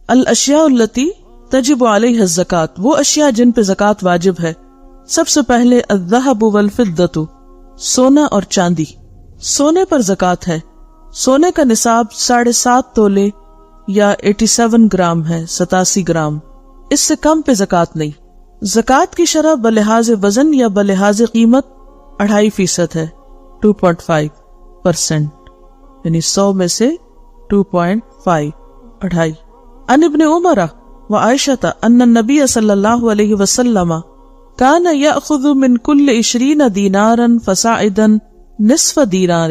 الاشیاء التی تجب علیہ الزکات، وہ اشیاء جن پہ زکات واجب ہے. سب سے پہلے الذہب والفضۃ، سونا اور چاندی. سونے پر زکات ہے. سونے کا نصاب 7.5 تولے یا 87 گرام ہے، 87 گرام. اس سے کم پہ زکات نہیں. زکات کی شرح بلحاظ وزن یا بلحاظ قیمت 2.5% ہے، 2.5%، یعنی 100 میں سے 2.5 2.5. عن ابن عمر وعائشة ان النبی صلی اللہ علیہ وسلم كان يأخذ من كل 20 دینارا فصاعدا نصف دینار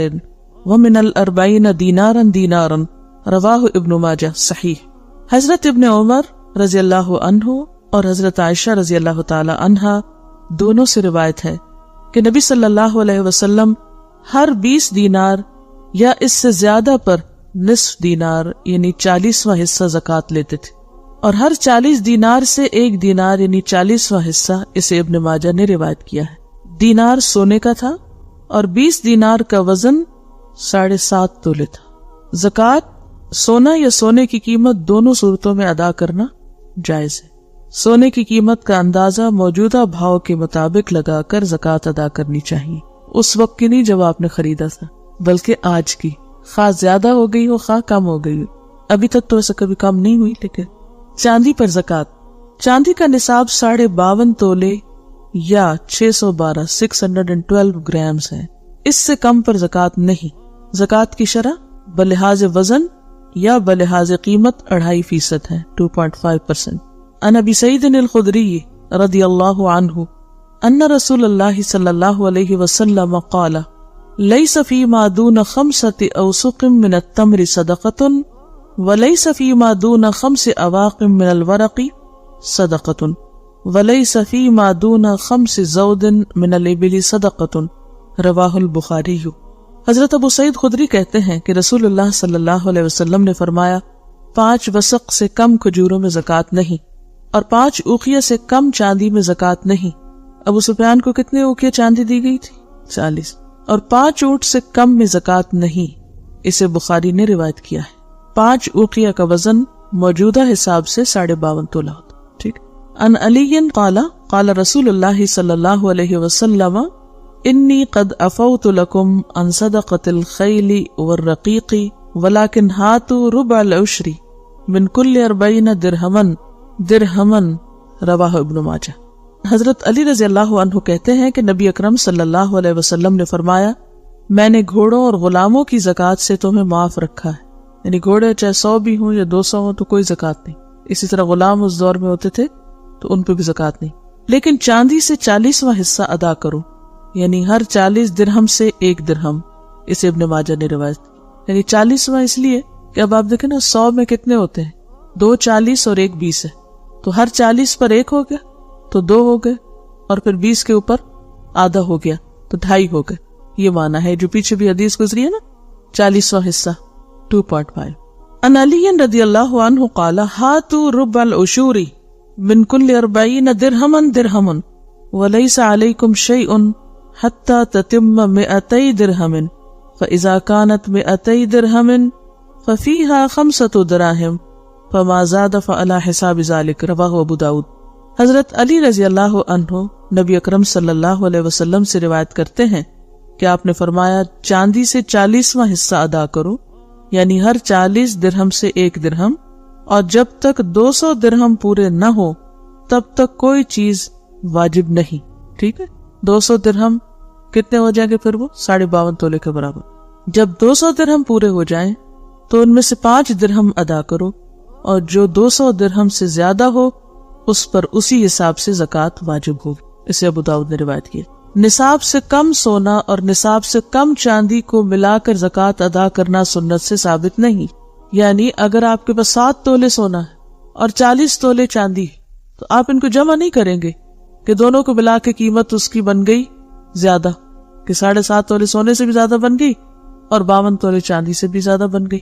ومن 40 دینارا دینارا. رواہ ابن ماجہ صحیح. حضرت ابن عمر رضی اللہ عنہ اور حضرت عائشہ رضی اللہ تعالی عنہا دونوں سے روایت ہے کہ نبی صلی اللہ علیہ وسلم ہر 20 دینار یا اس سے زیادہ پر نصف دینار یعنی 40واں حصہ زکات لیتے تھے، اور ہر 40 دینار سے 1 دینار یعنی 40واں حصہ اسے ابن ماجہ نے روایت کیا ہے. دینار سونے کا تھا اور 20 دینار کا وزن 7.5 تولے تھا. زکات سونا یا سونے کی قیمت دونوں صورتوں میں ادا کرنا جائز ہے. سونے کی قیمت کا اندازہ موجودہ بھاؤ کے مطابق لگا کر زکات ادا کرنی چاہیے. اس وقت کی نہیں جب آپ نے خریدا تھا، بلکہ آج کی، خواہ زیادہ ہو گئی ہو خواہ کم ہو گئی ہو. ابھی تک تو ایسا کبھی کم نہیں ہوئی. لیکن چاندی پر زکات. چاندی کا نصاب 52.5 تولے یا 612 گرامز ہے. اس سے کم پر زکات نہیں. زکات کی شرح بلحاظ وزن یا بلحاظ قیمت 2.5% ہے، 2.5%. عن ابی سعید الخدری رضی اللہ عنہ ان رسول اللہ صلی اللہ علیہ وسلم قال لیس فیما دون 5 اوسق من التمر صدقۃ ولیس فیما دون 5 اواق من الورق صدقۃ ولیس فیما دون 5 زود من الابل صدقۃ. رواہ البخاری. حضرت ابو سعید خدری کہتے ہیں کہ رسول اللہ صلی اللہ علیہ وسلم نے فرمایا 5 وسق سے کم کھجوروں میں زکات نہیں اور 5 اوقیہ سے کم چاندی میں زکات نہیں. ابو سفیان کو کتنے اوقیہ چاندی دی گئی تھی؟ 40. اور 5 اونٹ سے کم میں زکات نہیں. اسے بخاری نے روایت کیا ہے. 5 اوقیہ کا وزن موجودہ حساب سے 52.5 تولہ ہوتا. ٹھیک. ان علی قال قال رسول اللہ صلی اللہ علیہ وسلم انی قد افوت لکم عن صدقۃ الخیل والرقیق ولکن ہاتوا ربع العشر من کل 40 درہما. رواہ ابن ماجہ. حضرت علی رضی اللہ عنہ کہتے ہیں کہ نبی اکرم صلی اللہ علیہ وسلم نے فرمایا میں نے گھوڑوں اور غلاموں کی زکات سے تمہیں معاف رکھا ہے. یعنی گھوڑے چاہے 100 بھی ہوں یا 200 ہوں تو کوئی زکات نہیں. اسی طرح غلام اس دور میں ہوتے تھے تو ان پہ بھی زکات نہیں. لیکن چاندی سے 40واں حصہ ادا کرو، یعنی ہر 40 درہم سے 1 درہم. اسے ابن ماجہ نے روایت. یعنی 40واں اس لیے کہ اب آپ دیکھیں نا 100 میں کتنے ہوتے ہیں؟ 2 40 اور 1 20 ہے. تو ہر 40 پر 1 ہو گیا تو 2 ہو گئے، اور پھر 20 کے اوپر آدھا ہو گیا تو 2.5 ہو گئے. یہ معنی ہے جو پیچھے بھی حدیث گزری ہے نا، 40واں حصہ 2.5. ان علی رضی اللہ عنہ قال ہاتوا ربع العشور من کل 40 درہما ولیس علیکم شیء حتی تتم 200 درہم فاذا كانت 200 درہم ففیہا 5 دراہم فما زاد فعلی حساب ذلک. رواہ ابو داود. حضرت علی رضی اللہ عنہ نبی اکرم صلی اللہ علیہ وسلم سے روایت کرتے ہیں کہ آپ نے فرمایا چاندی سے 40واں حصہ ادا کرو، یعنی ہر 40 درہم سے 1 درہم، اور جب تک 200 درہم پورے نہ ہو تب تک کوئی چیز واجب نہیں. ٹھیک ہے. 200 درہم کتنے ہو جائیں گے پھر؟ وہ 52.5 تولے کے برابر. جب 200 درہم پورے ہو جائیں تو ان میں سے 5 درہم ادا کرو، اور جو 200 درہم سے زیادہ ہو اس پر اسی حساب سے زکات واجب ہوگی. اسے ابو داؤد نے روایت کی. نصاب سے کم سونا اور نصاب سے کم چاندی کو ملا کر زکات ادا کرنا سنت سے ثابت نہیں. یعنی اگر آپ کے پاس 7 تولے سونا ہے اور 40 تولے چاندی تو آپ ان کو جمع نہیں کریں گے کہ دونوں کو ملا کے قیمت اس کی بن گئی زیادہ، کہ 7.5 تولے سونے سے بھی زیادہ بن گئی اور 52 تولے چاندی سے بھی زیادہ بن گئی.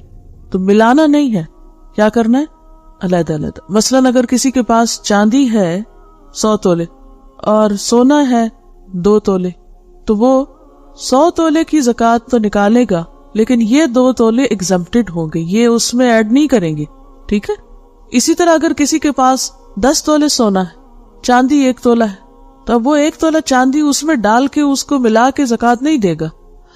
تو ملانا نہیں ہے. کیا کرنا ہے؟ علیحدہ علیحدہ. مثلاً اگر کسی کے پاس چاندی ہے 100 تولے اور سونا ہے 2 تولے تو وہ 100 تولے کی زکات تو نکالے گا، لیکن یہ 2 تولے ایگزمپٹڈ ہوں گے، یہ اس میں ایڈ نہیں کریں گے. ٹھیک ہے. اسی طرح اگر کسی کے پاس 10 تولے سونا ہے، چاندی 1 تولہ ہے، تو اب وہ 1 تولہ چاندی اس میں ڈال کے اس کو ملا کے زکوٰۃ نہیں دے گا.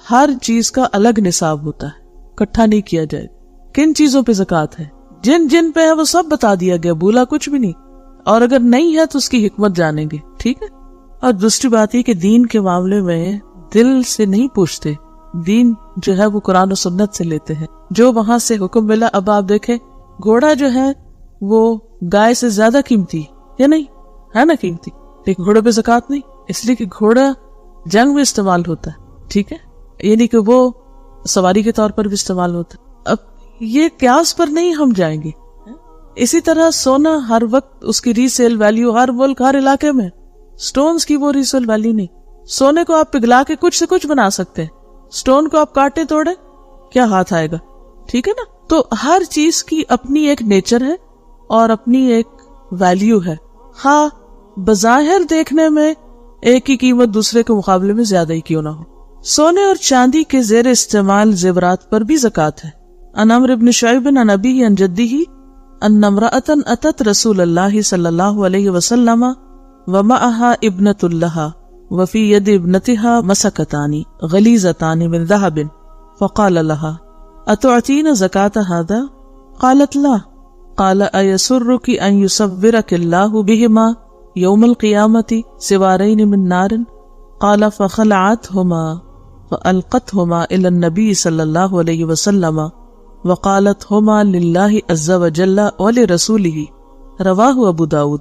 ہر چیز کا الگ نصاب ہوتا ہے، اکٹھا نہیں کیا جائے. کن چیزوں پہ زکوٰۃ ہے، جن جن پہ ہے وہ سب بتا دیا گیا، بھولا کچھ بھی نہیں. اور اگر نہیں ہے تو اس کی حکمت جانیں گے. ٹھیک ہے. اور دوسری بات یہ کہ دین کے معاملے میں دل سے نہیں پوچھتے، دین جو ہے وہ قرآن و سنت سے لیتے ہیں، جو وہاں سے حکم ملا. اب آپ دیکھیں گھوڑا جو ہے وہ گائے سے زیادہ قیمتی یا نہیں ہے نا، قیمتی، لیکن گھوڑے پہ زکوٰۃ نہیں، اس لیے کہ گھوڑا جنگ میں استعمال ہوتا ہے. ٹھیک ہے، یعنی کہ وہ سواری کے طور پر بھی استعمال ہوتا ہے. اب یہ قیاس پر نہیں ہم جائیں گے. اسی طرح سونا ہر وقت اس کی ریسیل ویلیو ہر ملک ہر علاقے میں، سٹونز کی وہ ریسیل ویلیو نہیں. سونے کو آپ پگھلا کے کچھ سے کچھ بنا سکتے ہیں، سٹون کو آپ کاٹے توڑے کیا ہاتھ آئے گا. ٹھیک ہے نا. تو ہر چیز کی اپنی ایک نیچر ہے اور اپنی ایک ویلیو ہے. ہاں بظاہر دیکھنے میں ایک کی قیمت دوسرے کے مقابلے میں زیادہ ہی کیوں نہ ہو. سونے اور چاندی کے زیر استعمال زیورات پر بھی زکوٰۃ ہے. عن عمرو بن شعیب عن ابیہ عن جدہ ان امرأة اتت رسول اللہ صلی اللہ علیہ وسلم ومعها ابنۃ لها وفی ید ابنتها مسکتان غلیظتان من ذهب فقال لها اتعطین زکاة هذا؟ قالت لا. قال ایسرک ان یصورک اللہ بہما یوم القیامة سوارین من نار؟ قال فخلعتهما فألقتهما الى النبی صلی اللہ علیہ وسلم وقالت ہما للہ عز وجل ولرسولہ. رواہ ابو داود.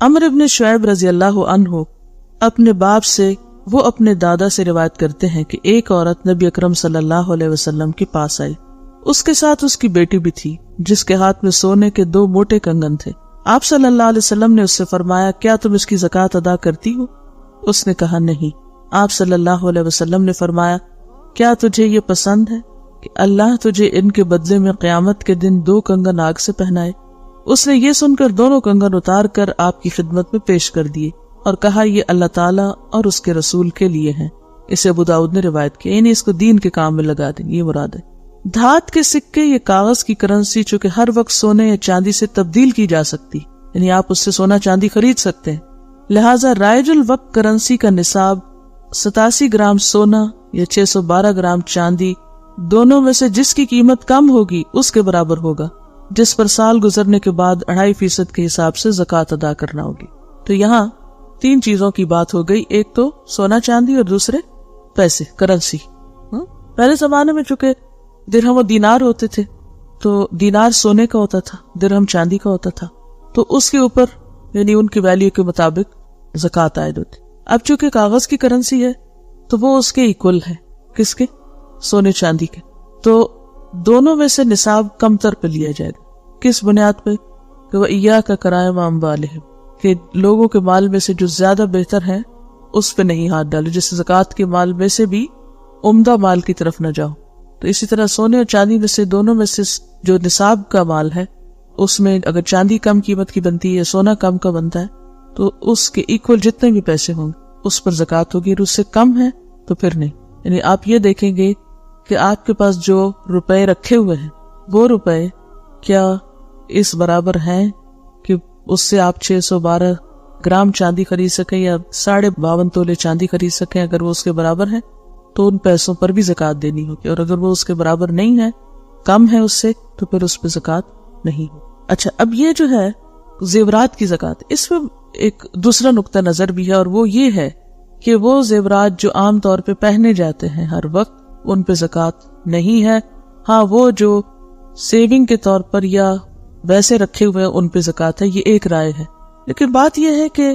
عمرو بن شعیب رضی اللہ عنہ اپنے باپ سے، وہ اپنے دادا سے روایت کرتے ہیں کہ ایک عورت نبی اکرم صلی اللہ علیہ وسلم کے پاس آئی. اس کے ساتھ اس کی بیٹی بھی تھی جس کے ہاتھ میں سونے کے 2 موٹے کنگن تھے. آپ صلی اللہ علیہ وسلم نے اس سے فرمایا کیا تم اس کی زکوٰۃ ادا کرتی ہو؟ اس نے کہا نہیں. آپ صلی اللہ علیہ وسلم نے فرمایا کیا تجھے یہ پسند ہے کہ اللہ تجھے ان کے بدلے میں قیامت کے دن 2 کنگن آگ سے پہنائے؟ اس نے یہ سن کر دونوں کنگن اتار کر آپ کی خدمت میں پیش کر دیے اور کہا یہ اللہ تعالیٰ اور اس کے رسول کے لیے ہیں. اسے ابو داؤد نے روایت کیا، یعنی اس کو دین کے کام میں لگا دیں، یہ مراد ہے. دھات کے سکے یہ کاغذ کی کرنسی چونکہ ہر وقت سونے یا چاندی سے تبدیل کی جا سکتی، یعنی آپ اس سے سونا چاندی خرید سکتے ہیں. لہٰذا رائج الوقت کرنسی کا نصاب 87 گرام سونا یا 612 گرام چاندی، دونوں میں سے جس کی قیمت کم ہوگی اس کے برابر ہوگا، جس پر سال گزرنے کے بعد 2.5% کے حساب سے زکوٰۃ ادا کرنا ہوگی. تو یہاں 3 چیزوں کی بات ہو گئی، ایک تو سونا چاندی اور دوسرے پیسے، کرنسی. پہلے زمانے میں چونکہ درہم و دینار ہوتے تھے تو دینار سونے کا ہوتا تھا، درہم چاندی کا ہوتا تھا، تو اس کے اوپر یعنی ان کی ویلیو کے مطابق زکوٰۃ عائد ہوتی. اب چونکہ کاغذ کی کرنسی ہے تو وہ اس کے ایکول ہے، کس کے؟ سونے چاندی کے. تو دونوں میں سے نصاب کم تر پہ لیا جائے گا. کس بنیاد پہ؟ کہ وَإِيَّاكَ كَرَائِمَ أَمْوَالِهِمْ، کہ لوگوں کے مال میں سے جو زیادہ بہتر ہے اس پہ نہیں ہاتھ ڈالو، جس زکوٰۃ کے مال میں سے بھی عمدہ مال کی طرف نہ جاؤ. تو اسی طرح سونے اور چاندی میں سے دونوں میں سے جو نصاب کا مال ہے اس میں اگر چاندی کم قیمت کی بنتی ہے، سونا کم کا بنتا ہے، تو اس کے ایکول جتنے بھی پیسے ہوں گے اس پر زکوٰۃ ہوگی، اور اس سے کم ہے تو پھر نہیں. یعنی آپ یہ دیکھیں گے کہ آپ کے پاس جو روپے رکھے ہوئے ہیں وہ روپے کیا اس برابر ہیں کہ اس سے آپ 612 گرام چاندی خرید سکیں یا 52.5 تولے چاندی خرید سکیں. اگر وہ اس کے برابر ہیں تو ان پیسوں پر بھی زکوٰۃ دینی ہوگی، اور اگر وہ اس کے برابر نہیں ہے، کم ہے اس سے، تو پھر اس پہ زکوٰۃ نہیں ہوگی. اچھا، اب یہ جو ہے زیورات کی زکوٰۃ، اس میں ایک دوسرا نقطہ نظر بھی ہے، اور وہ یہ ہے کہ وہ زیورات جو عام طور پہ پہنے جاتے ہیں ہر وقت ان پہ زکوٰۃ نہیں ہے. ہاں وہ جو سیونگ کے طور پر یا ویسے رکھے ہوئے ان پہ زکوٰۃ ہے، یہ ایک رائے ہے. لیکن بات یہ ہے کہ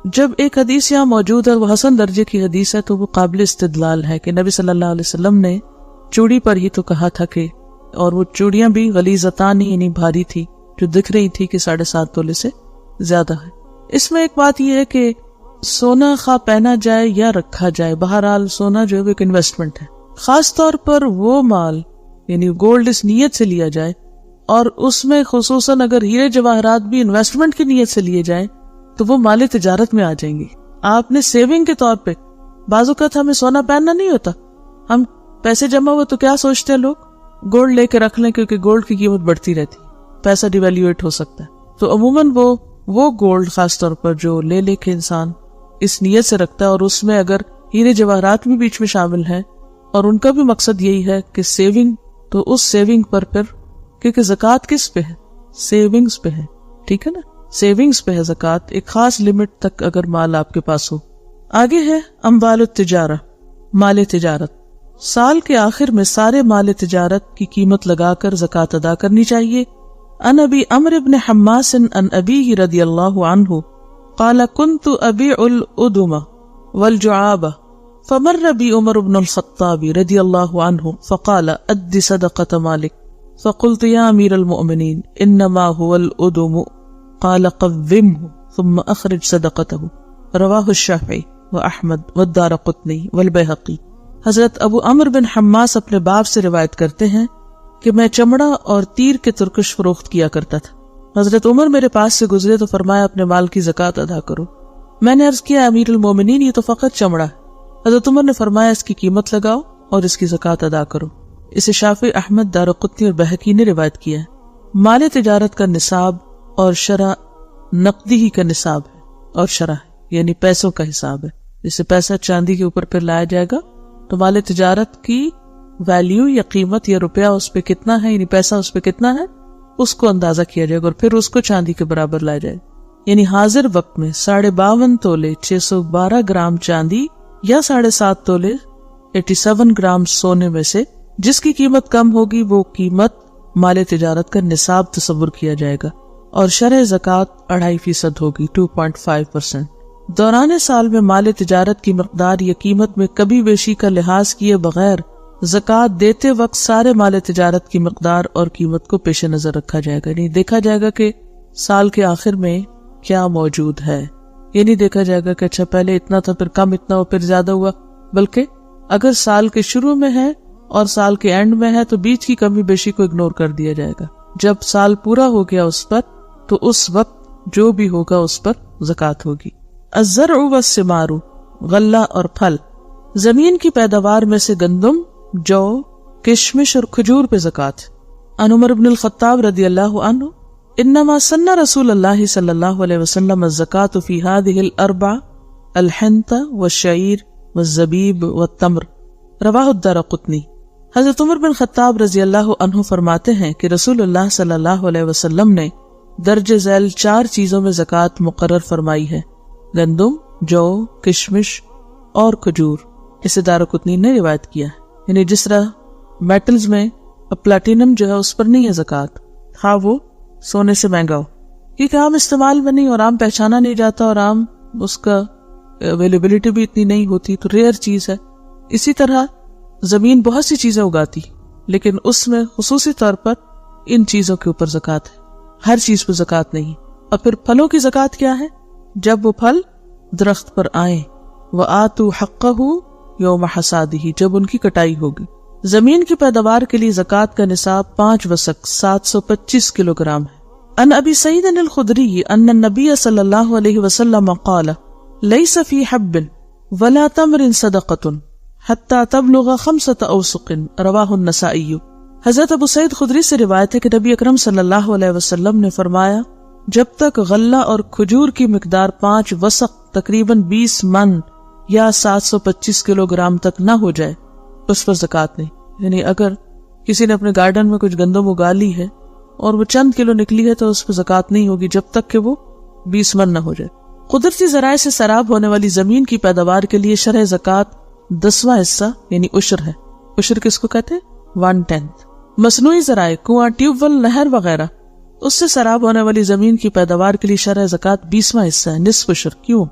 جب ایک حدیث یہاں موجود ہے، وہ حسن درجے کی حدیث ہے، تو وہ قابل استدلال ہے کہ نبی صلی اللہ علیہ وسلم نے چوڑی پر ہی تو کہا تھا کہ، اور وہ چوڑیاں بھی غلیظتان یعنی بھاری تھی، جو دکھ رہی تھی کہ 7.5 تولے سے زیادہ ہے. اس میں ایک بات یہ ہے کہ سونا خواہ پہنا جائے یا رکھا جائے، بہرحال سونا جو ہے ایک انویسٹمنٹ ہے. خاص طور پر وہ مال یعنی گولڈ اس نیت سے لیا جائے، اور اس میں خصوصاً اگر ہیرے جواہرات بھی انویسٹمنٹ کی نیت سے لیے جائیں تو وہ مال تجارت میں آ جائیں گے. آپ نے سیونگ کے طور پہ، بعض اوقات ہمیں سونا پہننا نہیں ہوتا، ہم پیسے جمع ہوئے تو کیا سوچتے ہیں لوگ، گولڈ لے کے رکھ لیں کیونکہ گولڈ کی قیمت بڑھتی رہتی. پیسہ ڈیویلیویٹ ہو سکتا ہے. تو عموماً وہ گولڈ خاص طور پر جو لے کے انسان اس نیت سے رکھتا ہے، اور اس میں اگر ہیرے جواہرات بھی بیچ میں شامل ہیں اور ان کا بھی مقصد یہی ہے کہ سیونگ، تو اس سیونگ پر پھر کیونکہ زکوٰۃ کس پہ ہے؟ سیونگز پہ ہے. ٹھیک ہے نا، سیونگز پہ ہے زکوٰۃ، ایک خاص لمٹ تک اگر مال آپ کے پاس ہو. آگے ہے اموال التجارہ، مال تجارت. سال کے آخر میں سارے مال تجارت کی قیمت لگا کر زکوٰۃ ادا کرنی چاہیے. عن ابی عمرو بن حماس عن ابیہ رضی اللہ عنہ قال كنت ابيع الادم والجعاب فمر بي عمر بن الخطاب رضی اللہ عنہ فقال اد صدقة مالك فقلت يا امير المؤمنين انما هو الادم قال قومه ثم اخرج صدقته رواہ الشافعی واحمد والدارقطنی والبیہقی. حضرت ابو عمرو بن حماس اپنے باپ سے روایت کرتے ہیں کہ میں چمڑا اور تیر کے ترکش فروخت کیا کرتا تھا. حضرت عمر میرے پاس سے گزرے تو فرمایا اپنے مال کی زکوٰۃ ادا کرو. میں نے عرض کیا امیر المومنین یہ تو فقط چمڑا ہے. حضرت عمر نے فرمایا اس کی قیمت لگاؤ اور اس کی زکوٰۃ ادا کرو. اسے شافعی، احمد، دارقطنی اور بہقی نے روایت کیا ہے. مال تجارت کا نصاب اور شرح نقدی ہی کا نصاب ہے اور شرح یعنی پیسوں کا حساب ہے. جسے پیسہ چاندی کے اوپر پھر لایا جائے گا تو مال تجارت کی ویلیو یا قیمت یا روپیہ اس پہ کتنا ہے، یعنی پیسہ اس پہ کتنا ہے، اس کو اندازہ کیا جائے گا اور پھر اس کو چاندی کے برابر لایا جائے. یعنی حاضر وقت میں 52.5 تولے 612 گرام چاندی یا 7.5 تولے 87 گرام سونے میں سے جس کی قیمت کم ہوگی وہ قیمت مال تجارت کا نصاب تصور کیا جائے گا، اور شرح زکوٰۃ 2.5% ہوگی 2.5%. دوران سال میں مال تجارت کی مقدار یا قیمت میں کبھی بیشی کا لحاظ کیے بغیر زکوٰۃ دیتے وقت سارے مال تجارت کی مقدار اور قیمت کو پیش نظر رکھا جائے گا. یعنی دیکھا جائے گا کہ سال کے آخر میں کیا موجود ہے. یہ نہیں دیکھا جائے گا کہ اچھا پہلے اتنا تھا پھر کم اتنا ہو پھر زیادہ ہوا، بلکہ اگر سال کے شروع میں ہے اور سال کے اینڈ میں ہے تو بیچ کی کمی بیشی کو اگنور کر دیا جائے گا. جب سال پورا ہو گیا اس پر تو اس وقت جو بھی ہوگا اس پر زکوٰۃ ہوگی. الزرع والثمار، غلہ اور پھل. زمین کی پیداوار میں سے گندم، جو، کشمش اور کھجور پہ زکوٰۃ. عن عمر بن الخطاب رضی اللہ عنہ انما سن رسول اللہ صلی اللہ علیہ وسلم الزکاة فی هذه الاربع الحنطہ والشعیر والزبیب والتمر. رواہ الدارقطنی. حضرت عمر بن خطاب رضی اللہ عنہ فرماتے ہیں کہ رسول اللہ صلی اللہ علیہ وسلم نے درج ذیل 4 چیزوں میں زکوٰۃ مقرر فرمائی ہے: گندم، جو، کشمش اور کھجور. اسے دارقطنی نے روایت کیا ہے. یعنی جس طرح میٹلز میں پلاٹینم جو ہے اس پر نہیں ہے زکوٰۃ، ہاں وہ سونے سے مہنگا ہو کیونکہ عام استعمال میں نہیں اور عام پہچانا نہیں جاتا اور عام اس کا اویلیبلٹی بھی اتنی نہیں ہوتی، تو ریئر چیز ہے. اسی طرح زمین بہت سی چیزیں اگاتی لیکن اس میں خصوصی طور پر ان چیزوں کے اوپر زکوٰۃ ہے، ہر چیز پر زکوٰۃ نہیں. اور پھر پھلوں کی زکوٰۃ کیا ہے؟ جب وہ پھل درخت پر آئیں. وَآتُوا حَقَّهُ يَوْمَ حَصَادِهِ، جب ان کی کٹائی ہوگی. زمین کی پیداوار کے لیے زکوٰۃ کا نصاب 5 وسق 725 کلو گرام ہے. عن ابی سعید الخدری ان النبی صلی اللہ علیہ وسلم قال لیس فی حب ولا تمر صدقۃ حتی تبلغ 5 اوسق. رواہ النسائی. حضرت ابو سعید خدری سے روایت ہے کہ نبی اکرم صلی اللہ علیہ وسلم نے فرمایا جب تک غلہ اور کھجور کی مقدار 5 وسق تقریباً 20 من یا 725 کلو گرام تک نہ ہو جائے اس پر زکوٰۃ نہیں. یعنی اگر کسی نے اپنے گارڈن میں کچھ گندم اگا لی ہے اور وہ چند کلو نکلی ہے تو اس پر زکوٰۃ نہیں ہوگی جب تک کہ وہ 20 من نہ ہو جائے. قدرتی ذرائع سے سیراب ہونے والی زمین کی پیداوار کے لیے شرح زکوٰۃ 10واں حصہ یعنی عشر ہے. عشر کس کو کہتے ہیں؟ 1/10. مصنوعی ذرائع، کنواں، ٹیوب ویل، نہر وغیرہ، اس سے سیراب ہونے والی زمین کی پیداوار کے لیے شرح زکوٰۃ 20واں حصہ ہے، نصف عشر. کیوں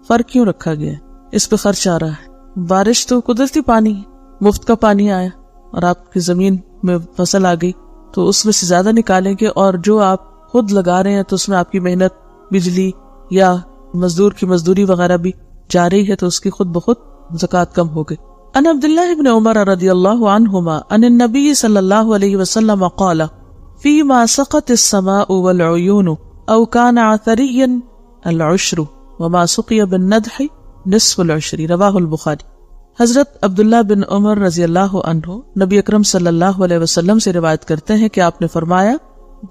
فرق کیوں رکھا گیا ہے؟ اس پہ خرچ آ رہا ہے. بارش تو قدرتی پانی، مفت کا پانی آیا اور آپ کی زمین میں فصل آ گئی تو اس میں سے زیادہ نکالیں گے، اور جو آپ خود لگا رہے ہیں تو اس میں آپ کی محنت، بجلی یا مزدور کی مزدوری وغیرہ بھی جا رہی ہے تو اس کی خود بخود زکوٰۃ کم ہو گئی. ان عبداللہ ابن عمر رضی اللہ عنہما ان النبی صلی اللہ علیہ وسلم قال فیما سقط السماء والعیون او کان عثریا العشر وما سقی بالندح نصف العشر. رواہ البخاری. حضرت عبداللہ بن عمر رضی اللہ عنہ نبی اکرم صلی اللہ علیہ وسلم سے روایت کرتے ہیں کہ آپ نے فرمایا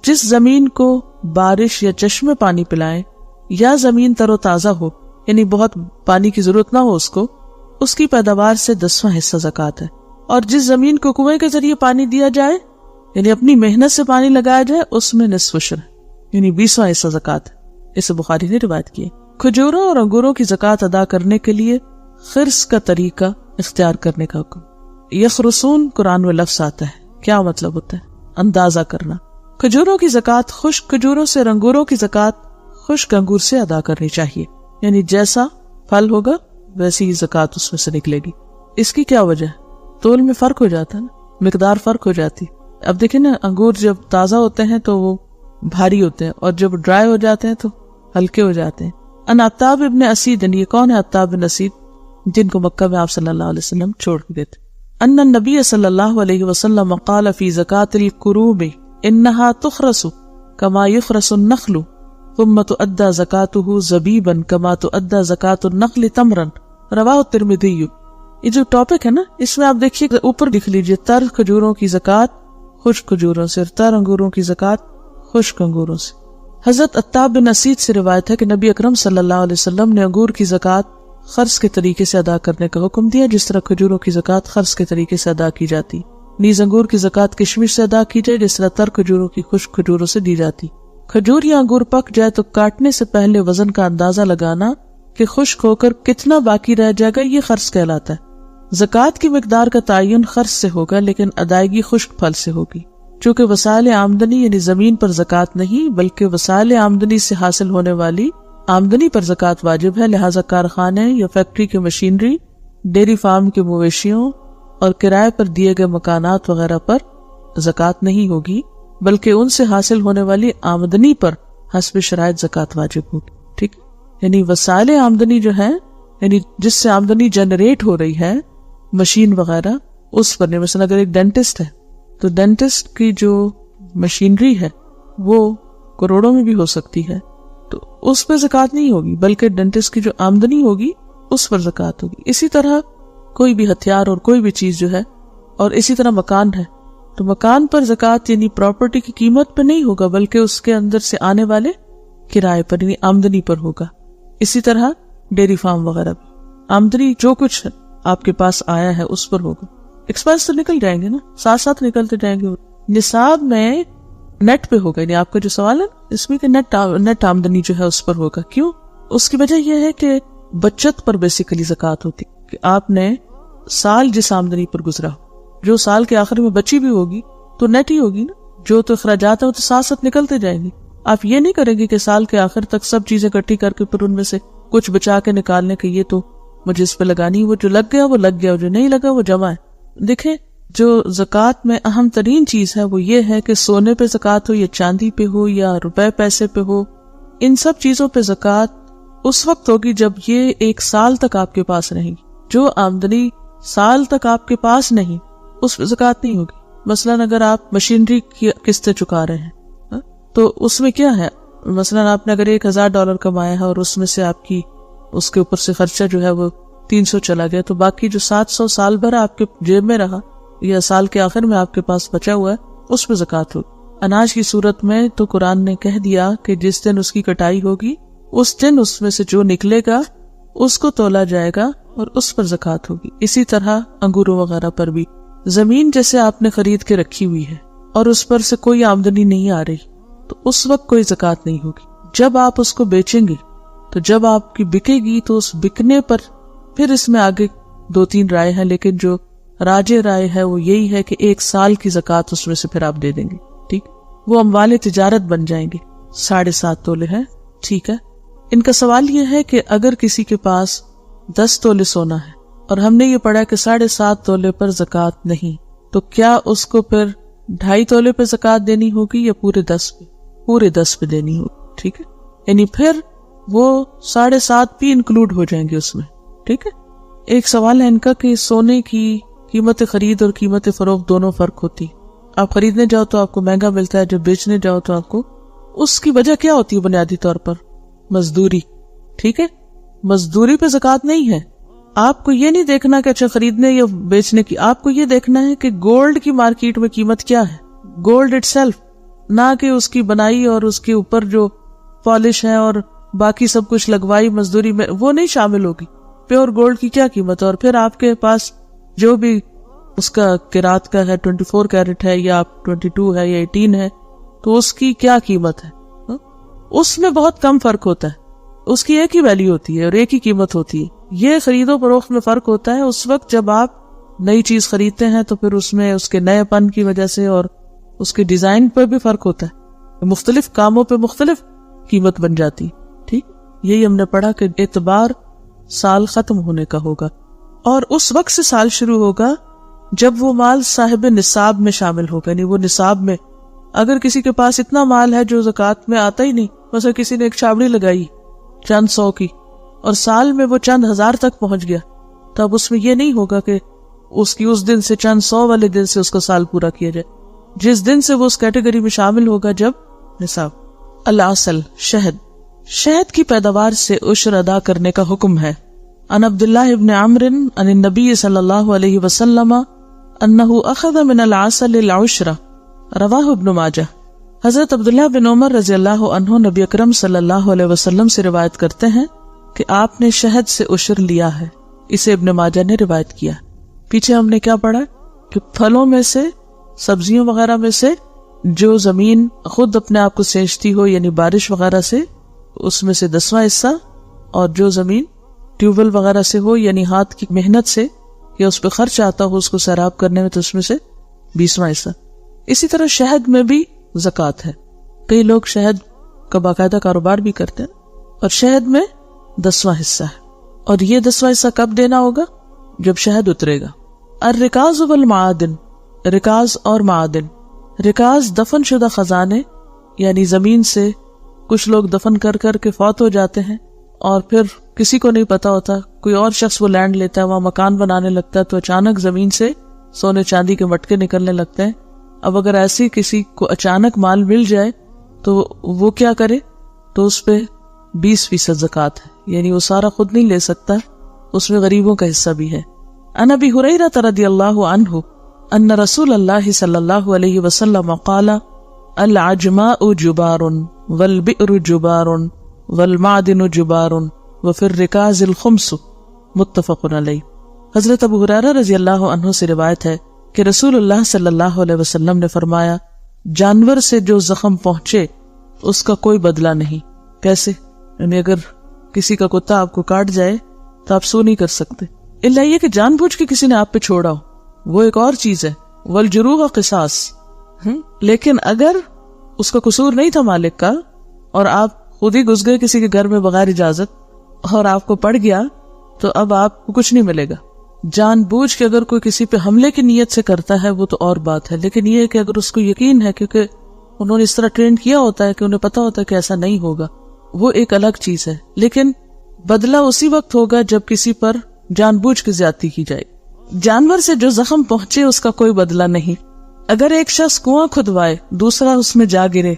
جس زمین کو بارش یا چشمے پانی پلائیں یا زمین تر و تازہ ہو یعنی بہت پانی کی ضرورت نہ ہو اس کی پیداوار سے 10واں حصہ زکوٰۃ ہے، اور جس زمین کو کنویں کے ذریعے پانی دیا جائے یعنی اپنی محنت سے پانی لگایا جائے اس میں نصف عشر یعنی 20واں حصہ زکوٰۃ ہے۔ اسے بخاری نے روایت کی۔ کھجوروں اور انگوروں کی زکوٰۃ ادا کرنے کے لیے خرص کا طریقہ اختیار کرنے کا حکم۔ یخرسون قرآن میں لفظ آتا ہے، کیا مطلب ہوتا ہے؟ اندازہ کرنا۔ کھجوروں کی زکوٰۃ خشک کھجوروں سے، انگوروں کی زکوٰۃ خشک انگور سے ادا کرنی چاہیے، یعنی جیسا پھل ہوگا ویسی ہی زکوٰۃ اس میں سے نکلے گی۔ اس کی کیا وجہ ہے؟ تول میں فرق ہو جاتا ہے نا، مقدار فرق ہو جاتی۔ اب دیکھیں نا، انگور جب تازہ ہوتے ہیں تو وہ بھاری ہوتے ہیں، اور جب ڈرائی ہو جاتے ہیں تو ہلکے ہو جاتے ہیں۔ ان عتاب ابن اسید، یہ کون ہے عتاب بن اسید؟ جن کو مکہ میں آپ صلی اللہ علیہ وسلم چھوڑ کے دیتے۔ ان النبی صلی اللہ علیہ وسلم قال فی زکاۃ الکروب انہا تخرس کما یخرس النخل ثم تؤدى زکاتہ زبیبا کما تؤدى زکاۃ النخل تمرا، رواہ الترمذی۔ یہ جو ٹاپک ہے نا، اس میں آپ دیکھیے اوپر لکھ لیجیے تر کھجوروں کی زکوٰۃ خشک کھجوروں سے، تر انگوروں کی زکوٰۃ خشک انگوروں سے۔ حضرت عتاب بن اسید سے روایت ہے کہ نبی اکرم صلی اللہ علیہ وسلم نے انگور کی زکوٰۃ خرص کے طریقے سے ادا کرنے کا حکم دیا، جس طرح کھجوروں کی زکوٰۃ خرص کے طریقے سے ادا کی جاتی۔ نیز انگور کی زکوٰۃ کشمش سے ادا کی جائے، جس طرح تر کھجوروں کی خشک کھجوروں سے دی جاتی۔ کھجور یا انگور پک جائے تو کاٹنے سے پہلے وزن کا اندازہ لگانا کہ خشک ہو کر کتنا باقی رہ جائے گا، یہ خرص کہلاتا ہے۔ زکوٰۃ کی مقدار کا تعین خرص سے ہوگا، لیکن ادائیگی خشک پھل سے ہوگی، چونکہ وسائل آمدنی یعنی زمین پر زکوٰۃ نہیں بلکہ وسائل آمدنی سے حاصل ہونے والی آمدنی پر زکوٰۃ واجب ہے۔ لہٰذا کارخانے یا فیکٹری کی مشینری، ڈیری فارم کے مویشیوں اور کرائے پر دیے گئے مکانات وغیرہ پر زکوٰۃ نہیں ہوگی، بلکہ ان سے حاصل ہونے والی آمدنی پر حسب شرائط زکوٰۃ واجب ہوگی۔ ٹھیک، یعنی وسائل آمدنی جو ہے، یعنی جس سے آمدنی جنریٹ ہو رہی ہے، مشین وغیرہ، اس پر مثلا اگر ایک ڈینٹسٹ ہے تو ڈینٹسٹ کی جو مشینری ہے وہ کروڑوں میں بھی ہو سکتی ہے، تو اس پہ زکوٰۃ نہیں ہوگی، بلکہ ڈینٹسٹ کی جو آمدنی ہوگی اس پر زکوٰۃ ہوگی۔ اسی طرح کوئی بھی ہتھیار اور کوئی بھی چیز جو ہے، اور اسی طرح مکان ہے تو مکان پر زکوٰۃ یعنی پراپرٹی کی قیمت پہ نہیں ہوگا، بلکہ اس کے اندر سے آنے والے کرائے پر یعنی آمدنی پر ہوگا۔ اسی طرح ڈیری فارم وغیرہ بھی آمدنی جو کچھ آپ کے پاس آیا ہے اس پر ہوگا۔ ایکسپینس تو نکل جائیں گے نا، ساتھ ساتھ نکلتے جائیں گے۔ نصاب میں نیٹ پہ ہوگا، یعنی آپ کا جو سوال ہے اس میں کہ نیٹ آمدنی جو ہے اس پر ہوگا۔ کیوں؟ اس کی وجہ یہ ہے کہ بچت پر بیسیکلی زکوٰۃ ہوتی کہ آپ نے سال جس آمدنی پر گزرا ہو، جو سال کے آخر میں بچی بھی ہوگی تو نیٹ ہی ہوگی نا، جو تو اخراجات ہیں وہ تو ساتھ ساتھ نکلتے جائیں گے۔ آپ یہ نہیں کریں گے کہ سال کے آخر تک سب چیزیں اکٹھی کر کے پھر ان میں سے کچھ بچا کے نکالنے کے یہ تو مجھے اس پہ لگانی، وہ جو لگ گیا وہ لگ گیا، جو نہیں لگا وہ جمع ہے۔ دیکھیں، جو زکوٰۃ میں اہم ترین چیز ہے وہ یہ ہے کہ سونے پہ زکوٰۃ ہو یا چاندی پہ ہو یا روپے پیسے پہ ہو، ان سب چیزوں پہ زکوٰۃ اس وقت ہوگی جب یہ 1 سال تک آپ کے پاس رہے گی۔ جو آمدنی سال تک آپ کے پاس نہیں، اس پہ زکوٰۃ نہیں ہوگی۔ مثلاً اگر آپ مشینری کی قسطیں چکا رہے ہیں تو اس میں کیا ہے، مثلاً آپ نے اگر $1000 کمایا ہے اور اس میں سے آپ کی اس کے اوپر سے خرچہ جو ہے وہ 300 چلا گیا، تو باقی جو 700 سال بھر آپ کے جیب میں رہا یا سال کے آخر میں آپ کے پاس بچا ہوا ہے، اس پہ زکوٰۃ ہوگی۔ اناج کی صورت میں تو قرآن نے کہہ دیا کہ جس دن اس کی کٹائی ہوگی اس دن اس میں سے جو نکلے گا اس کو تولا جائے گا اور اس پر زکوٰۃ ہوگی۔ اسی طرح انگوروں وغیرہ پر بھی، زمین جیسے آپ نے خرید کے رکھی ہوئی ہے اور اس پر سے کوئی آمدنی نہیں آ رہی تو اس وقت کوئی زکوٰۃ نہیں ہوگی۔ جب آپ اس کو بیچیں گے تو جب آپ کی بکے گی تو اس بکنے پر پھر اس میں آگے 2-3 رائے ہیں، لیکن جو راجے رائے ہے وہ یہی ہے کہ 1 سال کی زکوٰۃ اس میں سے پھر آپ دے دیں گے۔ ٹھیک، وہ اموال تجارت بن جائیں گے۔ 7.5 تولے ہے، ٹھیک ہے۔ ان کا سوال یہ ہے کہ اگر کسی کے پاس 10 تولے سونا ہے اور ہم نے یہ پڑھا کہ 7.5 تولے پر زکوٰۃ نہیں، تو کیا اس کو پھر 2.5 تولے پہ زکوٰۃ دینی ہوگی یا پورے 10 پہ؟ پورے 10 پہ دینی ہوگی۔ ٹھیک ہے، یعنی پھر وہ 7.5 بھی انکلوڈ ہو جائیں گے اس میں۔ ٹھیک ہے۔ ایک سوال ہے ان کا کہ سونے کی قیمت خرید اور قیمت فروخت دونوں فرق ہوتی، آپ خریدنے جاؤ تو آپ کو مہنگا ملتا ہے، جب بیچنے جاؤ تو آپ کو، اس کی وجہ کیا ہوتی ہے؟ بنیادی طور پر مزدوری۔ ٹھیک ہے، مزدوری پہ زکوٰۃ نہیں ہے۔ آپ کو یہ نہیں دیکھنا کہ اچھا خریدنے یا بیچنے کی، آپ کو یہ دیکھنا ہے کہ گولڈ کی مارکیٹ میں قیمت کیا ہے، گولڈ اٹ سیلف، نہ کہ اس کی بنائی اور اس کے اوپر جو پالش ہے اور باقی سب کچھ لگوائی مزدوری میں، وہ نہیں شامل ہوگی. پیور گولڈ کی کیا قیمت ہے؟ اور پھر آپ کے پاس جو بھی اس کا قرات کا ہے 24 کیرٹ ہے یا 22 ہے یا 18 ہے، تو اس کی کیا قیمت ہے؟ اس میں بہت کم فرق ہوتا ہے. اس کی ایک ہی ویلیو ہوتی ہے اور ایک ہی قیمت ہوتی ہے. یہ خرید و فروخت میں فرق ہوتا ہے اس وقت جب آپ نئی چیز خریدتے ہیں، تو پھر اس میں اس کے نئے پن کی وجہ سے اور اس کے ڈیزائن پر بھی فرق ہوتا ہے. مختلف کاموں پہ مختلف قیمت بن جاتی. ٹھیک، یہی ہم نے پڑھا کہ اعتبار سال ختم ہونے کا ہوگا، اور اس وقت سے سال شروع ہوگا جب وہ مال صاحب نصاب میں شامل ہوگا. یعنی وہ نصاب میں، اگر کسی کے پاس اتنا مال ہے جو زکوٰۃ میں آتا ہی نہیں، مثلا کسی نے ایک چھاوڑی لگائی چند 100 کی اور سال میں وہ چند ہزار تک پہنچ گیا، تو اب اس میں یہ نہیں ہوگا کہ اس کی اس دن سے چند 100 والے دن سے اس کا سال پورا کیا جائے. جس دن سے وہ اس کیٹیگری میں شامل ہوگا جب نصاب. العسل، شہد کی پیداوار سے عشر ادا کرنے کا حکم ہے. عن عبداللہ ابن عمرو عن النبی صلی اللہ علیہ وسلم انہ اخذ من العسل العشر، رواہ ابن ماجہ. حضرت عبداللہ بن عمر رضی اللہ عنہ نبی اکرم صلی اللہ علیہ وسلم سے روایت کرتے ہیں کہ آپ نے شہد سے عشر لیا ہے. اسے ابن ماجہ نے روایت کیا. پیچھے ہم نے کیا پڑھا کہ پھلوں میں سے، سبزیوں وغیرہ میں سے جو زمین خود اپنے آپ کو سینچتی ہو، یعنی بارش وغیرہ سے، اس میں سے 10واں حصہ، اور جو زمین ٹیوبل وغیرہ سے ہو، یعنی ہاتھ کی محنت سے یا اس پہ خرچ آتا ہو اس کو سیراب کرنے میں، تو اس میں سے 20واں حصہ. اسی طرح شہد میں بھی زکوٰۃ ہے. کئی لوگ شہد کا باقاعدہ کاروبار بھی کرتے ہیں، اور شہد میں 10واں حصہ ہے. اور یہ 10واں حصہ کب دینا ہوگا؟ جب شہد اترے گا. الرکاز والمعادن، رکاز اور معادن. رکاز دفن شدہ خزانے، یعنی زمین سے کچھ لوگ دفن کر کر کے فوت ہو جاتے ہیں اور پھر کسی کو نہیں پتا ہوتا، کوئی اور شخص وہ لینڈ لیتا ہے، وہاں مکان بنانے لگتا ہے، تو اچانک زمین سے سونے چاندی کے مٹکے نکلنے لگتے ہیں. اب اگر ایسی کسی کو اچانک مال مل جائے تو وہ کیا کرے؟ تو اس پہ 20% زکوٰۃ ہے. یعنی وہ سارا خود نہیں لے سکتا، اس میں غریبوں کا حصہ بھی ہے. عن ابی ہریرہ رضی اللہ عنہ ان رسول اللہ صلی اللہ علیہ وسلم قال العجماء جبار والبئر جبار والمعدن جبار وفي الرکاز الخمس، متفق علیہ. حضرت ابو ہریرہ رضی اللہ عنہ سے روایت ہے کہ رسول اللہ صلی اللہ علیہ وسلم نے فرمایا، جانور سے جو زخم پہنچے اس کا کوئی بدلہ نہیں. کیسے؟ یعنی اگر کسی کا کتا آپ کو کاٹ جائے تو آپ سو نہیں کر سکتے، الا یہ کہ جان بوجھ کے کسی نے آپ پہ چھوڑا ہو، وہ ایک اور چیز ہے. والجروح قصاص. لیکن اگر اس کا قصور نہیں تھا مالک کا، اور آپ خود ہی گھس گئے کسی کے گھر میں بغیر اجازت اور آپ کو پڑ گیا، تو اب آپ کو کچھ نہیں ملے گا. جان بوجھ کے اگر کوئی کسی پہ حملے کی نیت سے کرتا ہے وہ تو اور بات ہے، لیکن یہ ہے کہ اگر اس کو یقین ہے، کیونکہ انہوں نے اس طرح ٹرین کیا ہوتا ہے کہ انہیں پتا ہوتا ہے کہ ایسا نہیں ہوگا، وہ ایک الگ چیز ہے. لیکن بدلہ اسی وقت ہوگا جب کسی پر جان بوجھ کے زیادتی کی جائے. جانور سے جو زخم پہنچے اس کا کوئی بدلہ نہیں. اگر ایک شخص کنواں کھدوائے، دوسرا اس میں جا گرے،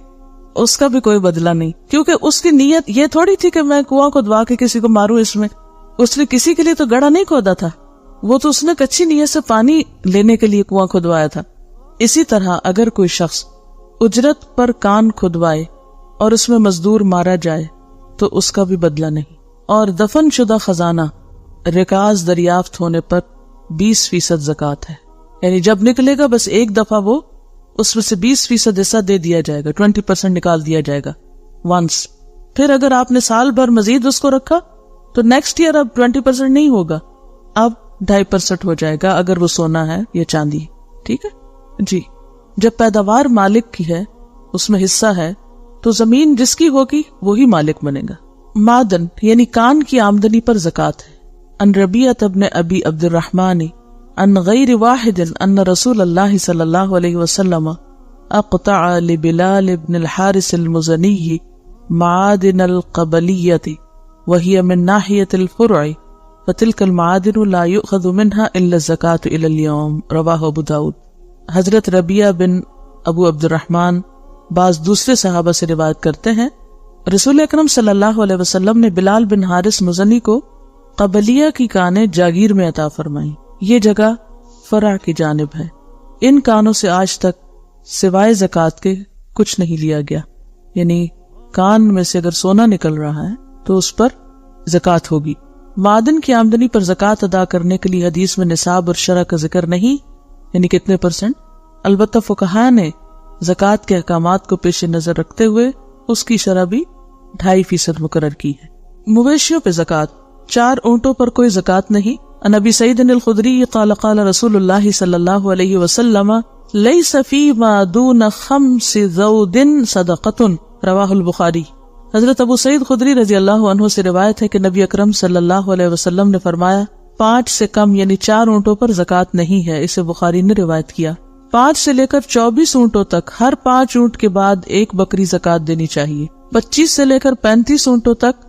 اس کا بھی کوئی بدلہ نہیں، کیونکہ اس کی نیت یہ تھوڑی تھی کہ میں کنواں کھدوا کے کسی کو ماروں. اس نے کسی کے لیے تو گڑھا نہیں کھودا تھا، وہ تو اس نے کچی نیت سے پانی لینے کے لیے کنواں کھدوایا تھا. اسی طرح اگر کوئی شخص اجرت پر کان کھدوائے اور اس میں مزدور مارا جائے تو اس کا بھی بدلہ نہیں. اور دفن شدہ خزانہ رکاز دریافت ہونے پر 20% زکوٰۃ ہے. یعنی جب نکلے گا بس ایک دفعہ وہ اس میں سے 20% حصہ دے دیا جائے گا، 20% نکال دیا جائے گا ونس. پھر اگر آپ نے سال بھر مزید اس کو رکھا تو نیکسٹ ایئر اب 20% نہیں ہوگا، اب 2.5% ہو جائے گا اگر وہ سونا ہے یا چاندی. ٹھیک ہے جی. جب پیداوار مالک کی ہے، اس میں حصہ ہے، تو زمین جس کی ہوگی وہی مالک بنے گا. معدن یعنی کان کی آمدنی پر زکوٰۃ ہے. ان ربیعۃ ابن ابی عبد الرحمن ان غیر واحد ان رسول اللہ صلی اللہ علیہ وسلم اقطع لبلال ابن الحارث المزنی معادن القبلیۃ وهي من ناحیة الفرع فتلك المعادن لا يؤخذ منها الا الزکاة الى اليوم، رواہ ابو داود. حضرت ربیعہ بن ابو عبد الرحمن بعض دوسرے صحابہ سے روایت کرتے ہیں، رسول اکرم صلی اللہ علیہ وسلم نے بلال بن حارث مزنی کو قبلیہ کی کانیں جاگیر میں عطا فرمائیں. یہ جگہ فرع کی جانب ہے. ان کانوں سے آج تک سوائے زکوٰۃ کے کچھ نہیں لیا گیا. یعنی کان میں سے اگر سونا نکل رہا ہے تو اس پر زکوٰۃ ہوگی. معدن کی آمدنی پر زکوٰۃ ادا کرنے کے لیے حدیث میں نصاب اور شرح کا ذکر نہیں، یعنی کتنے %. البتہ فقہاء نے زکوٰۃ کے احکامات کو پیش نظر رکھتے ہوئے اس کی شرح بھی 2.5% مقرر کی ہے. مویشیوں پہ زکوٰۃ. 4 اونٹوں پر کوئی زکوٰۃ نہیں. عن ابی سعید الخدری قال قال رسول اللہ صلی اللہ علیہ وسلم لیس فیما دون 5 ذود صدقۃ، رواہ البخاری. حضرت ابو سعید خدری رضی اللہ عنہ سے روایت ہے کہ نبی اکرم صلی اللہ علیہ وسلم نے فرمایا 5 سے کم یعنی 4 اونٹوں پر زکوٰۃ نہیں ہے. اسے بخاری نے روایت کیا. 5 سے لے کر 24 اونٹوں تک ہر 5 اونٹ کے بعد 1 بکری زکوٰۃ دینی چاہیے. 25 سے لے کر 35 اونٹوں تک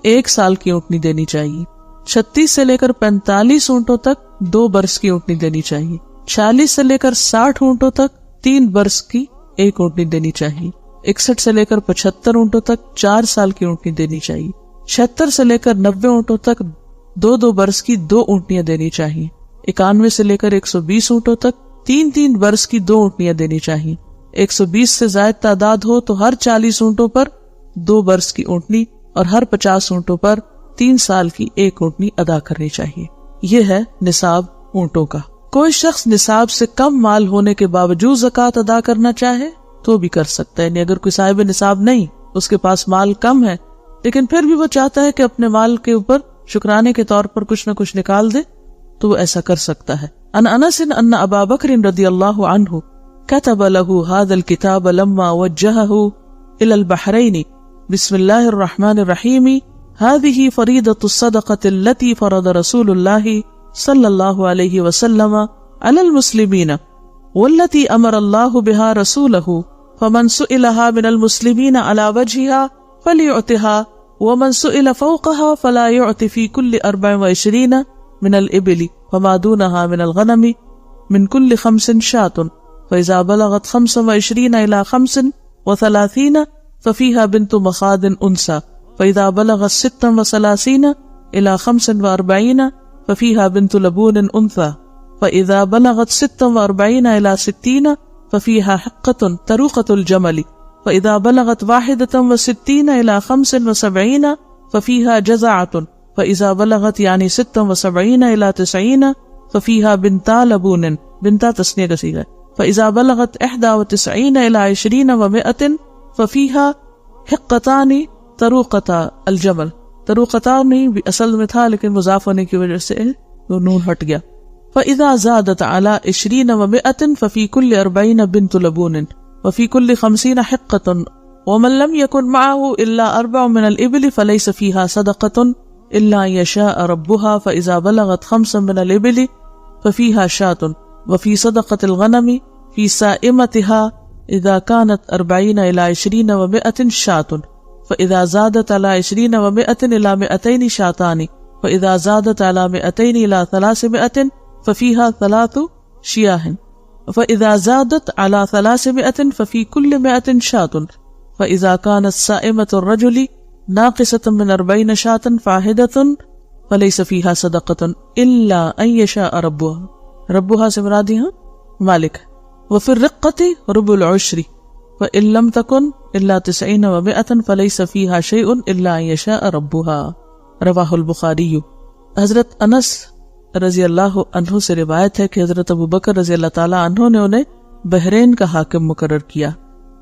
1 سال کی اونٹنی دینی چاہیے. 36 سے لے کر 45 اونٹوں تک 2 برس کی اونٹنی دینی چاہیے. 46 سے لے کر 60 اونٹوں تک 3 برس کی 1 اونٹنی دینی چاہیے. 61 سے لے کر 75 اونٹوں تک 4 سال کی اونٹنی دینی چاہیے. 76 سے لے کر 90 اونٹوں تک 2 برس کی 2 اونٹنیاں دینی چاہیے. 91 سے لے کر 120 اونٹوں تک 3 برس کی 2 اونٹنیاں دینی چاہیے. 120 سے زائد تعداد ہو تو ہر 40 اونٹوں پر 2 برس کی اونٹنی اور ہر 50 اونٹوں پر 3 سال کی 1 اونٹنی ادا کرنی چاہیے. یہ ہے نصاب اونٹوں کا. کوئی شخص نصاب سے کم مال ہونے کے باوجود زکوٰۃ ادا کرنا چاہے تو بھی کر سکتا ہے. یعنی اگر کوئی صاحب نصاب نہیں، اس کے پاس مال کم ہے لیکن پھر بھی وہ چاہتا ہے کہ اپنے مال کے اوپر شکرانے کے طور پر کچھ نہ کچھ نکال دے تو وہ ایسا کر سکتا ہے. عن انس ان ابا بکر رضی اللہ عنہ كتب له هذا الكتاب لما وجهه الى البحرين بسم الله الرحمن الرحيم هذه فريضة الصدقة التي فرض رسول الله صلى الله عليه وسلم على المسلمين والتي امر الله بها رسوله فمن سئلها من المسلمين على وجهها فليعطها ومن سئل فوقها فلا يعطي في كل 24 من الإبل وما دونها من الغنم من كل 5 شاة فإذا بلغت 25 إلى 35 ففيها بنت مخاض أنثى فإذا بلغت 36 إلى 45 ففيها بنت لبون أنثى فإذا بلغت 46 إلى 60 ففيها حقة طروقة الجمل فإذا بلغت 61 إلى 75 ففيها جزعة فإذا بلغت يعني 76 إلى 90 ففيها بنتا لبون بنتا تسنية كثيرة فإذا بلغت 91 إلى 20 و100 ففيها حقتان طروقة الجمل. طروقتان بھی اصل میں تھا لیکن مضاف ہونے کی وجہ سے وہ نون ہٹ گیا. فإذا زادت على 20 و100 ففي كل 40 بنت لبون وفي كل 50 حقة ومن لم يكن معه إلا 4 من الإبل فليس فيها صدقة إلا أن يشاء ربها فإذا بلغت 5 من الإبل ففيها شاة وفي صدقة الغنم في سائمتها إذا كانت 40 إلى 20 و100 شاة فإذا زادت على 20 و100 إلى 200 شاتان فإذا زادت على 200 إلى 300 ففيها 3 شياه فإذا زادت على 300 ففي كل 100 شاة فإذا كانت سائمة الرجل ناقصة من 40 شاة فاحدة فليس فيها صدقة إلا أن يشاء ربها سے مراد یہاں مالک. وفي الرقة ربع العشر فإن لم تكن إلا 90 و100 فليس فيها شيء إلا أن يشاء ربها. رواہ البخاری. حضرت انس رضی اللہ عنہ سے روایت ہے کہ حضرت ابو بکر رضی اللہ تعالیٰ عنہ نے انہیں بحرین کا حاکم مقرر کیا.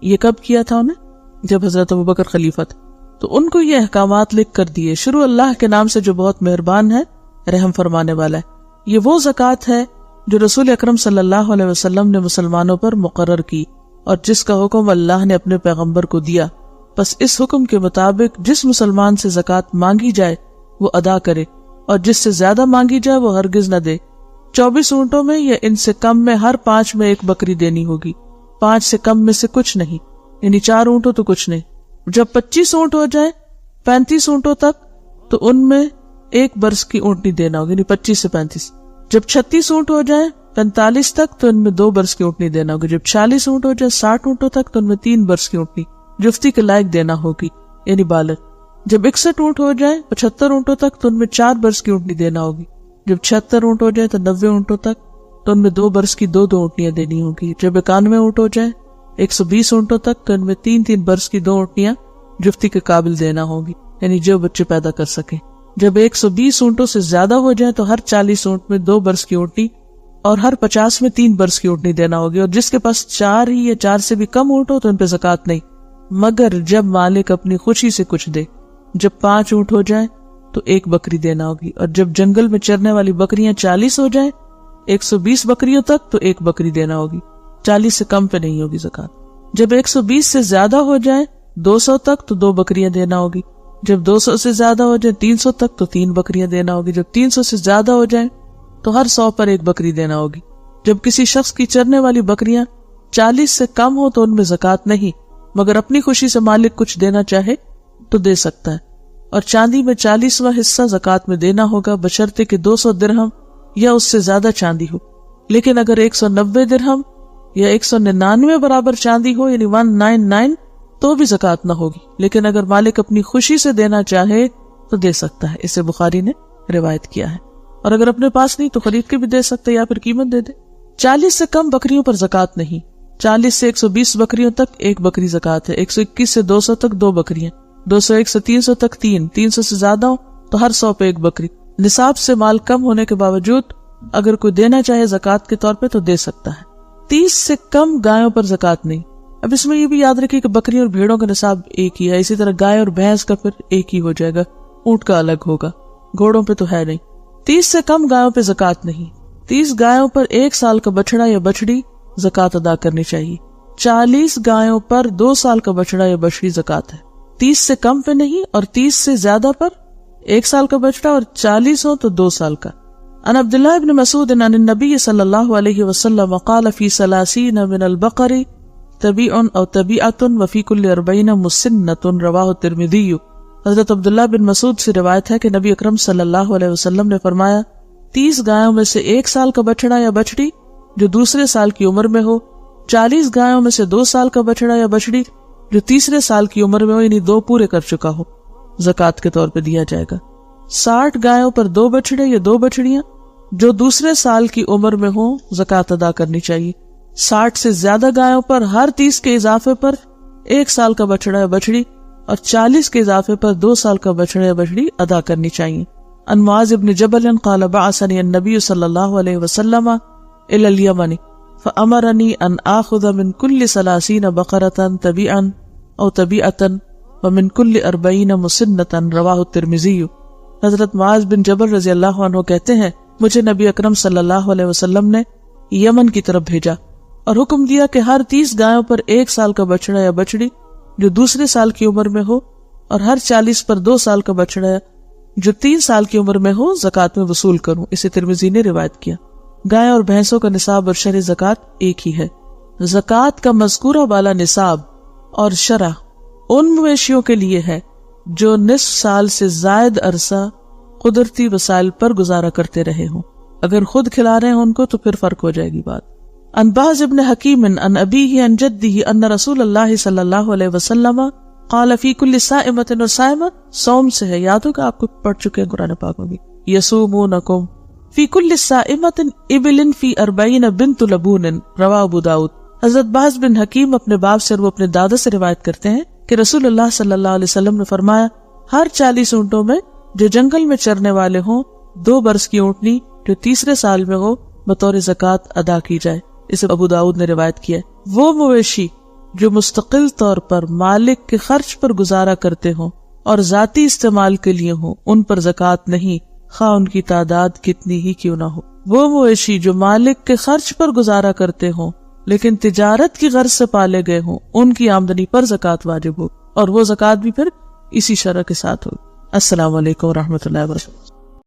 یہ کب کیا تھا انہیں؟ جب حضرت ابو بکر خلیفہ تھے. تو ان کو یہ احکامات لکھ کر دیے. شروع اللہ کے نام سے جو بہت مہربان ہے، رحم فرمانے والا ہے. یہ وہ زکوٰۃ ہے جو رسول اکرم صلی اللہ علیہ وسلم نے مسلمانوں پر مقرر کی اور جس کا حکم اللہ نے اپنے پیغمبر کو دیا. بس اس حکم کے مطابق جس مسلمان سے زکوٰۃ مانگی جائے وہ ادا کرے اور جس سے زیادہ مانگی جائے وہ ہرگز نہ دے. 24 اونٹوں میں یا ان سے کم میں ہر 5 میں 1 بکری دینی ہوگی. 5 سے کم میں سے کچھ نہیں، یعنی 4 اونٹوں تو کچھ نہیں. جب 25 اونٹ ہو جائے 35 اونٹوں تک تو ان میں 1 برس کی اونٹنی دینا ہوگی، یعنی 25 سے 35. جب 36 اونٹ ہو جائے 45 تک تو ان میں 2 برس کی اونٹنی دینا ہوگی. جب 40 اونٹ ہو جائے 60 اونٹوں تک تو ان میں 3 برس کی اونٹنی جفتی کے لائق دینا ہوگی، یعنی بالغ. جب 61 اونٹ ہو جائے 75 اونٹوں تک تو ان میں 4 برس کی اونٹنی دینا ہوگی. جب 76 اونٹ ہو جائے تو 90 اونٹوں تک تو ان میں 2 برس کی 2 اونٹنیاں دینی ہوگی. جب 91 اونٹ ہو جائے 120 اونٹوں تک تو ان میں 3 برس کی 2 اونٹنیاں جفتی کے قابل دینا ہوگی، یعنی جو بچے پیدا کر سکیں۔ جب 120 اونٹوں سے زیادہ ہو جائیں تو ہر 40 اونٹ میں 2 برس کی اونٹنی اور ہر 50 میں 3 برس کی اونٹنی دینا ہوگی، اور جس کے پاس 4 ہی یا 4 سے بھی کم اونٹ ہو تو ان پہ زکوٰۃ نہیں، مگر جب مالک اپنی خوشی سے کچھ دے۔ جب 5 اونٹ ہو جائیں تو 1 بکری دینا ہوگی، اور جب جنگل میں چرنے والی بکریاں 40 ہو جائیں 120 بکریوں تک تو 1 بکری دینا ہوگی، 40 سے کم پہ نہیں ہوگی زکوٰۃ۔ جب 120 سے زیادہ ہو جائیں 200 تک تو 2 بکریاں دینا ہوگی، جب 200 سے زیادہ ہو جائیں 300 تک تو 3 بکریاں دینا ہوگی، جب 300 سے زیادہ ہو جائیں تو ہر 100 پر 1 بکری دینا ہوگی۔ جب کسی شخص کی چرنے والی بکریاں 40 سے کم ہو تو ان میں زکوٰۃ نہیں، مگر اپنی خوشی سے مالک کچھ دینا چاہے تو دے سکتا ہے، اور چاندی میں 40واں حصہ زکوٰۃ میں دینا ہوگا، بشرطے کہ 200 درہم یا اس سے زیادہ چاندی ہو۔ لیکن اگر 190 درہم یا 199 برابر چاندی ہو، یعنی 199، تو بھی زکوٰۃ نہ ہوگی، لیکن اگر مالک اپنی خوشی سے دینا چاہے تو دے سکتا ہے۔ اسے بخاری نے روایت کیا ہے، اور اگر اپنے پاس نہیں تو خرید کے بھی دے سکتا ہے یا پھر قیمت دے دے۔ 40 سے کم بکریوں پر زکوٰۃ نہیں، 40 سے 120 بکریوں تک 1 بکری زکوٰۃ ہے، 121 سے 200 تک 2 بکریاں، 201 سے 300 تک 3، 300 سے زیادہ ہو تو ہر 100 پہ 1 بکری۔ نصاب سے مال کم ہونے کے باوجود اگر کوئی دینا چاہے زکوٰۃ کے طور پہ تو دے سکتا ہے۔ 30 سے کم گایوں پر زکوٰۃ نہیں۔ اب اس میں یہ بھی یاد رکھیے کہ بکری اور بھیڑوں کا نصاب ایک ہی ہے، اسی طرح گائے اور بھینس کا پھر ایک ہی ہو جائے گا، اونٹ کا الگ ہوگا، گھوڑوں پہ تو ہے نہیں۔ 30 سے کم گایوں پہ زکوٰۃ نہیں، 30 گایوں پر 1 سال کا بچڑا یا بچڑی زکوٰۃ ادا کرنی چاہیے، 40 گایوں پر 2 سال کا بچڑا یا بچڑی زکوٰۃ ہے۔ 30 سے کم پہ نہیں، اور 30 سے زیادہ پر 1 سال کا بچڑا، اور 40 ہو تو 2 سال کا۔ عن عبداللہ ابن مسعود عن النبی صلی اللہ علیہ وسلم قال فی 30 من البقر تبیع او تبیعۃ وفی کل 40 مسنۃ، رواہ الترمذی۔ حضرت عبداللہ بن مسعود سے روایت ہے کہ نبی اکرم صلی اللہ علیہ وسلم نے فرمایا، 30 گایوں میں سے 1 سال کا بچڑا یا بچڑی جو دوسرے سال کی عمر میں ہو، 40 گایوں میں سے 2 سال کا بچڑا یا بچڑی جو تیسرے سال کی عمر میں ہو، یعنی 2 پورے کر چکا ہو، زکوٰۃ کے طور پہ دیا جائے گا۔ 60 گایوں پر 2 بچڑے یا 2 بچڑیاں جو دوسرے سال کی عمر میں ہوں زکوٰۃ ادا کرنی چاہیے۔ 60 سے زیادہ گایوں پر ہر 30 کے اضافے پر 1 سال کا بچڑا یا بچڑی، اور 40 کے اضافے پر 2 سال کا بچڑا یا بچڑی ادا کرنی چاہیے۔ عن معاذ بن جبل قال بعثني النبي صلی اللہ علیہ وسلم الى اليمن فامرني ان اخذ من كل 30 بقرة تبيعا او تبيعة ومن كل 40 مسنة، رواہ الترمذی۔ حضرت معاذ بن جبل رضی اللہ عنہ کہتے ہیں، مجھے نبی اکرم صلی اللہ علیہ وسلم نے یمن کی طرف بھیجا اور حکم دیا کہ ہر 30 گایوں پر 1 سال کا بچڑا یا بچڑی جو دوسرے سال کی عمر میں ہو، اور ہر 40 پر 2 سال کا بچڑا جو 3 سال کی عمر میں ہو زکوٰۃ میں وصول کروں۔ اسے ترمذی نے روایت کیا۔ گائے اور بھینسوں کا نصاب اور شرع زکوٰۃ ایک ہی ہے۔ زکوٰۃ کا مذکورہ والا نصاب اور شرع ان مویشیوں کے لیے ہے جو نصف سال سے زائد عرصہ قدرتی وسائل پر گزارا کرتے رہے ہوں۔ اگر خود کھلا رہے ہیں ان کو تو پھر فرق ہو جائے گی بات۔ عن بعض ابن حکیم عن ابیہ عن جدہ ان رسول اللہ صلی اللہ علیہ وسلم قال فی کل صائمۃ، اور صائمہ صوم سے ہے، یاد ہوگا آپ کو پڑھ چکے ہیں قرآن پاک میں بھی، یصومونکم فی کل صائمۃ ابل فی 40 بنت لبون، رواہ ابو داؤد۔ حضرت بعض بن حکیم اپنے باپ سے اور وہ اپنے دادا سے روایت کرتے ہیں کہ رسول اللہ صلی اللہ علیہ وسلم نے فرمایا، ہر 40 اونٹوں میں جو جنگل میں چرنے والے ہوں 2 برس کی اونٹنی جو تیسرے سال میں ہو بطور زکوٰۃ ادا کی جائے۔ اسے ابو داؤد نے روایت کیا ہے۔ وہ مویشی جو مستقل طور پر مالک کے خرچ پر گزارا کرتے ہوں اور ذاتی استعمال کے لیے ہوں ان پر زکوٰۃ نہیں، خواہ ان کی تعداد کتنی ہی کیوں نہ ہو۔ وہ مویشی جو مالک کے خرچ پر گزارا کرتے ہوں لیکن تجارت کی غرض سے پالے گئے ہوں ان کی آمدنی پر زکوٰۃ واجب ہو، اور وہ زکوٰۃ بھی پھر اسی شرع کے ساتھ ہو۔ السلام علیکم ورحمۃ اللہ وبرکاتہ۔